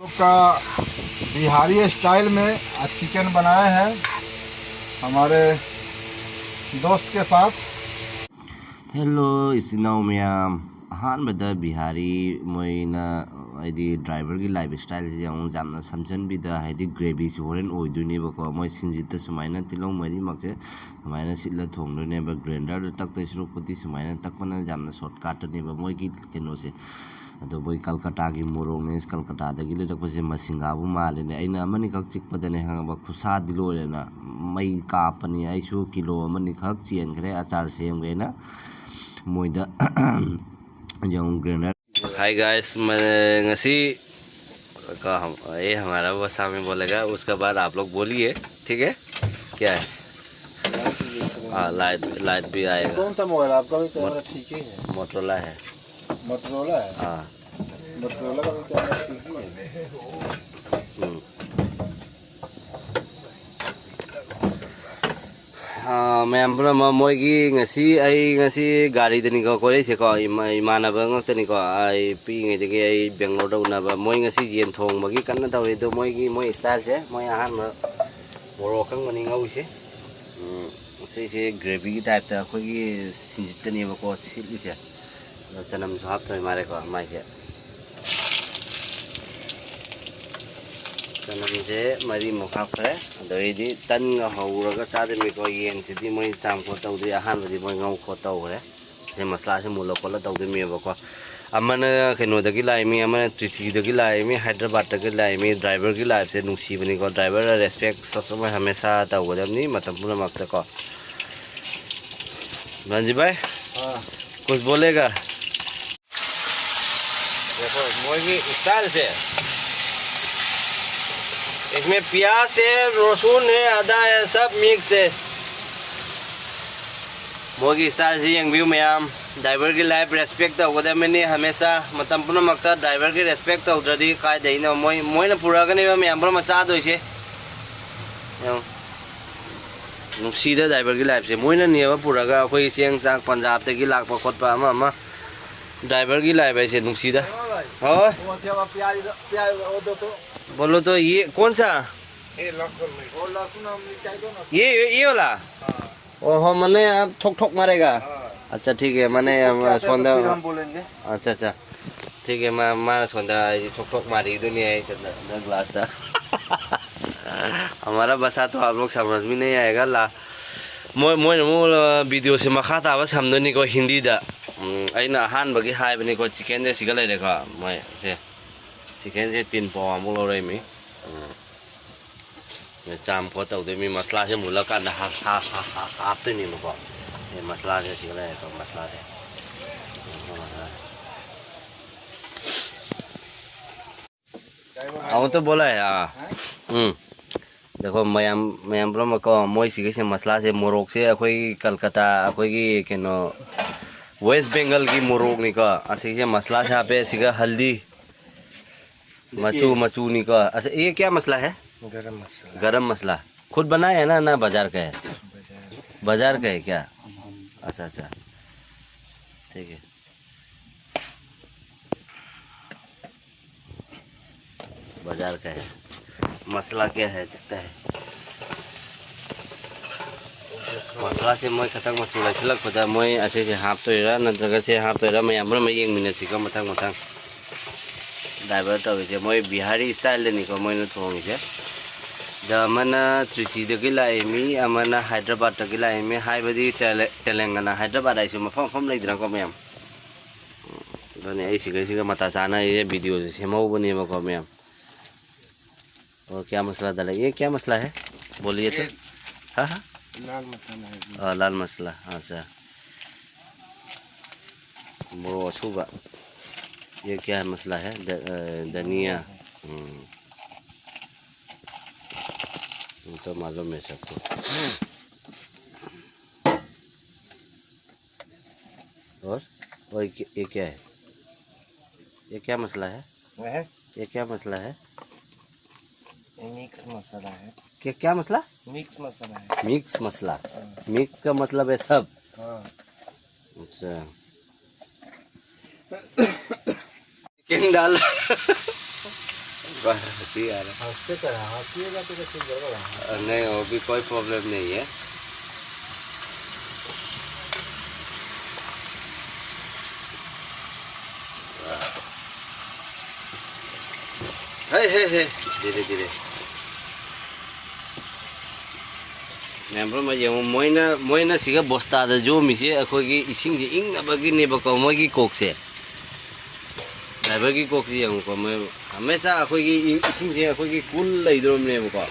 का बिहारी स्टाइल में चिकन बनाए हैं हमारे दोस्त के साथ। हेलो इसिनाव मैम अहानबदा बिहारी मोइना आइदि ड्राइवर की लाइफ स्टाइल से जाऊँ जामना समझन बिदा हाइदि ग्रेवी से होरेन ओइदुनेबको मोइ सिंजित सुमाइना तिलौ मरी मके सुमाइना सिटला थोंदुनेबा ग्राइंडर तक तैसरुपति सुमाइना तकपना जामना शॉर्टकट नेबा मोइ की केनो से अदो बोई कलकत्ता की मोरोने कलकत्ता दगी लेरकपसे मसिंगाबु मालेने अइना अमनि खक चिकपदने हंगबा खुसा दिलोरेना मई कापनी आइसु किलो अमनि खक चेनखरे अचार सेमगेना मोइदा जौं ग्रेनर। हाय गाइस, मैं ngasi का हम ये हमारा वो सामने बोलेगा, उसके बाद आप लोग बोलिए, ठीक है? क्या है? हाँ, लाइट भी आएगा। कौन सा मोबाइल आपका? भी कैमरा ठीक ही है। मोटरोला है। मोटरोला है? हाँ, मोटरोला का भी कैमरा ठीक ही है। मैम मोगी गाड़ी दनिको कोरेसेको इमानब ngaktaniko ai पिङैदगी ai बेंगलोर दा उनाबा मोइ ngasi जेन थोंबगी कन्ना तौरिदो मोइ स्टाइल से मोइ आहान मोरोक खंगमनि ngauसे से ग्रेवी की टाइप ता अखोगी सिंजितनेबको सिलिसे चनम जो हापथोय मारेको माइसे चनमसे मरी मुखाफरे अदोइदी तन हौरगा चादमिको येन सिदी मोइ चाम खो तौदि अहानबदि मोइ ngau खो तौरे से मसला से मुलो कोला तौदमिबको अमन केनोदगी लाइमी अमन त्रिचीदगी लाइमी हैदराबाद लाइमी ड्राइवर की लाइफ से नुसीबनिको ड्राइवर रेस्पेक्ट सब हमेशा तौगदमनी मतम पुनमक्तको। रंजी भाई कुछ बोलेगा? देखो मोगी स्टाइल से इसमें प्याज है, लहसुन है, आदा है, सब मिक्स है। मोगी स्टाइल से यंग व्यू मैम ड्राइवर की लाइफ रेस्पेक्ट तौगदमनी हमेशा मतम पुनमक्ता ड्राइवर की रेस्पेक्ट तौद्रदी कायदैनो मोइना पुरागनेबा मैम पुनम चादोइसे नुसीदा ड्राइवर की लाइफ से मोइना नेबा पुरागा अखोई सेंग चाक पंजाब तगी लाकपा खोटपा अमा ड्राइवर की लाइफ ऐसे नुसीदा। और बोलो तो ये कौन सा? ये वाला? ओहो मने आप ठोक मारेगा। अच्छा ठीक है, मने सोंदा हम बोलेंगे। अच्छा ठीक है, मैं सोंदा ठोक मारी दुनिया है ग्लास था। हमारा बसा तो आप लोग समझ में नहीं आएगा ला मोइ वीडियो से मखा ताबा समदनी को हिंदी दा अइना अहानबगी हाइबनी को चिकन दे सिगा लेरेको मोइ से चिकन से 3 पाव अमु लौरैमी चाम खो तौदमी मसला से मुलकान हापतोइनिको ये मसला से सिगा लेरेको मसला से आओ तो बोला है। देखो मैम को मोई सिगे मसला से मोरोक से अखोई कलकत्ता अखोई केनो वेस्ट बंगाल की मोरोक निको असिगे मसला से पे सिगा हल्दी मचू निको। अच्छा ये क्या मसला है? गरम मसला खुद बनाया है ना बाजार का है? बाजार का है क्या? अच्छा ठीक है। बाजार का है। मसला क्या है दिखता है? मसला से मोई खतंग मचूला छिलक पता मोई ऐसे से हाफ तो इरा नंतर से हाफ तो इरा मैं अमर में यंग मिनट सिका मतंग ड्राइवर तो वैसे मोई बिहारी स्टाइल ले निको मोई न थोंग से जमना त्रिची दगी लाइमी अमना हैदराबाद दगी लाइमी हाइबदी तेलंगाना हैदराबाद आइसु मफम लेद्रा को मैम दोने ऐ सिगा मता साना ये वीडियो से सेमौ बने मको मैम। और क्या मसला डाला? ये क्या मसला है बोलिए तो? हाँ लाल मसाला है। लाल मसला। अच्छा मोरो अछूबा ये क्या मसला है? धनिया तो मालूम है सबको। और ये क्या है? ये क्या मसला है? ये क्या मसला है? मिक्स मसाला है। क्या मसला? मिक्स मसाला है। मिक्स मसला। मिक्स का मतलब है सब। अच्छा चिकन डाल हंसी आ रहा हंसते तो है, हंसिएगा तो कुछ गड़बड़ है। नहीं, वो भी कोई प्रॉब्लम नहीं है। हे धीरे धीरे मैम मोइना सिगा बस्ता जो मिसे अखोगी इसिंग जी इंगनबगिनेबको मोगी कोकसे ड्राइवर की कोक से यंगको मैं हमेशा अखोगी इसिंग जी अखोगी कूल लेदरोमनेबको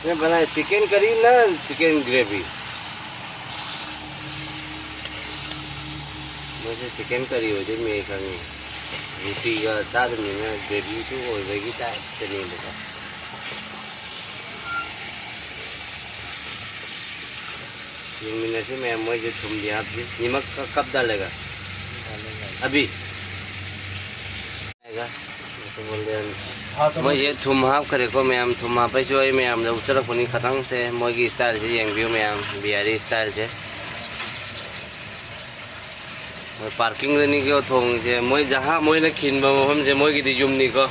मैं बनाया चिकन करी ना चिकन ग्रेवी। मुझे चिकन करी हो जाए मैं खानी रोटी का साथ में मैं ग्रेवी तो हो जाएगी चलिए बेटा। से मैं मुझे थूम दिया आपसे नमक का कब डालेगा अभी आएगा ऐसे बोल रहे मुझे थूम हाफ करे को मैम थूम हाफ जो है मैम जब उस तरफ नहीं खत्म से मोगी स्टाइल से यंग मैम बिहारी स्टाइल से पार्किंग देने के थोंग से मैं जहाँ मैं खिन मफम से मोगी दी जुमनी को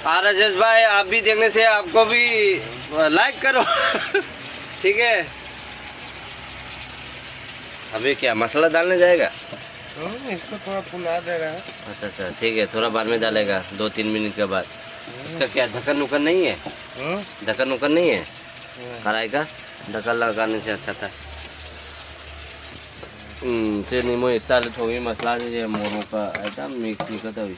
राजेश भाई आप भी देखने से आपको भी लाइक करो ठीक है। अभी क्या मसाला डालने जाएगा इसको थोड़ा फुला दे रहा है। अच्छा ठीक है थोड़ा बाद में डालेगा 2-3 मिनट के बाद। इसका क्या ढक्कन उकन नहीं है? ढक्कन उकन नहीं है कढ़ाई का? ढक्कन लगाने से अच्छा था। नहीं मैं स्टाइल थोड़ी मसाला से मोरो का आइटम मिक्स करता हुई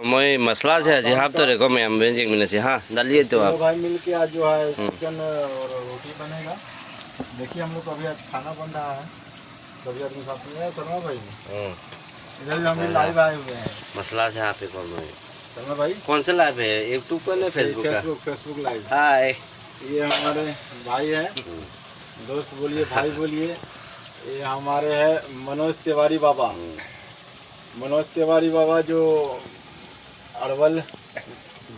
मैं मसला से जी हाँ तो देखो मैं अमेजिंग मिलने से हाँ डालिए तो आप भाई मिल के आज जो है चिकन और रोटी बनेगा। देखिए हम लोग अभी आज खाना बन रहा है सभी आदमी साथ में है। शर्मा भाई इधर भी हम भी लाइव आए हुए हैं। मसला से आप कौन शर्मा भाई कौन सा लाइव है यूट्यूब पर या फेसबुक लाइव। हाय ये हमारे भाई है दोस्त बोलिए भाई बोलिए। ये हमारे है मनोज तिवारी बाबा। मनोज तिवारी बाबा जो अरवल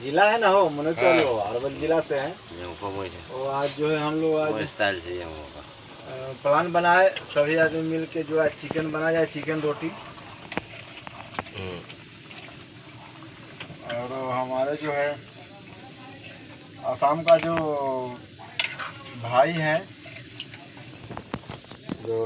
जिला है ना हो मनोज तिवारी बाबा अरवल जिला से हैं। और आज जो है हम लोग आज स्टाइल से प्लान बनाए सभी आदमी मिल के जो है चिकन बना जाए चिकन रोटी। और हमारे जो है असम का जो भाई हैं जो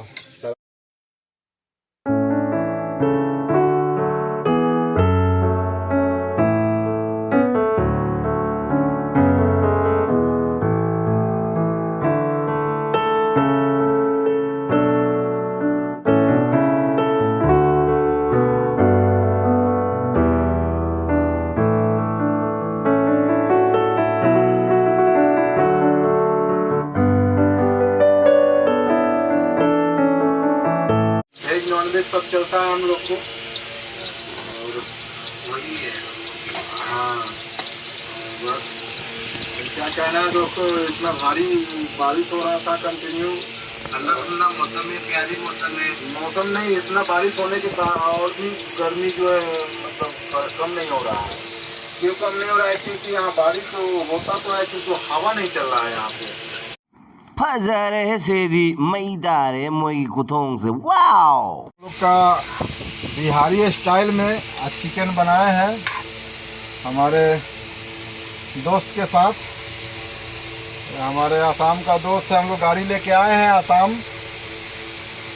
सब चलता है हम लोग को। और वही है हाँ बस क्या कहना है दोस्तों। इतना भारी बारिश हो रहा था कंटिन्यू। ठंडा ठंडा मौसम है प्यारी मौसम है। मौसम नहीं इतना बारिश होने के बाद और भी गर्मी जो है मतलब कम नहीं हो रहा है। क्यों कम नहीं हो रहा है क्योंकि यहाँ बारिश तो होता तो है क्योंकि हवा नहीं चल रहा है यहाँ पे। फजरे सेदी मैदारे मोगी कुथोंग से वाओ लोग का बिहारी स्टाइल में आज चिकन बनाए हैं हमारे दोस्त के साथ। हमारे आसाम का दोस्त है। हम लोग गाड़ी लेके आए हैं आसाम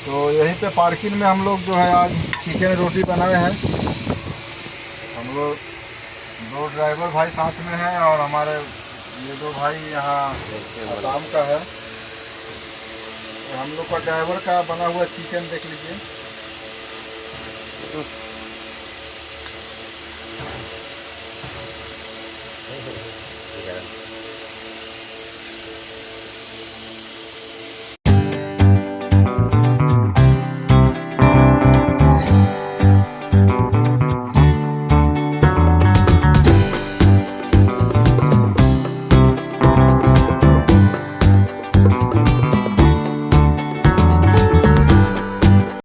तो यहीं पे पार्किंग में हम लोग जो है आज चिकन रोटी बनाए हैं। हम लोग 2 ड्राइवर भाई साथ में हैं और हमारे ये 2 भाई यहाँ आसाम का है। हम लोग का ड्राइवर का बना हुआ चिकन देख लीजिए।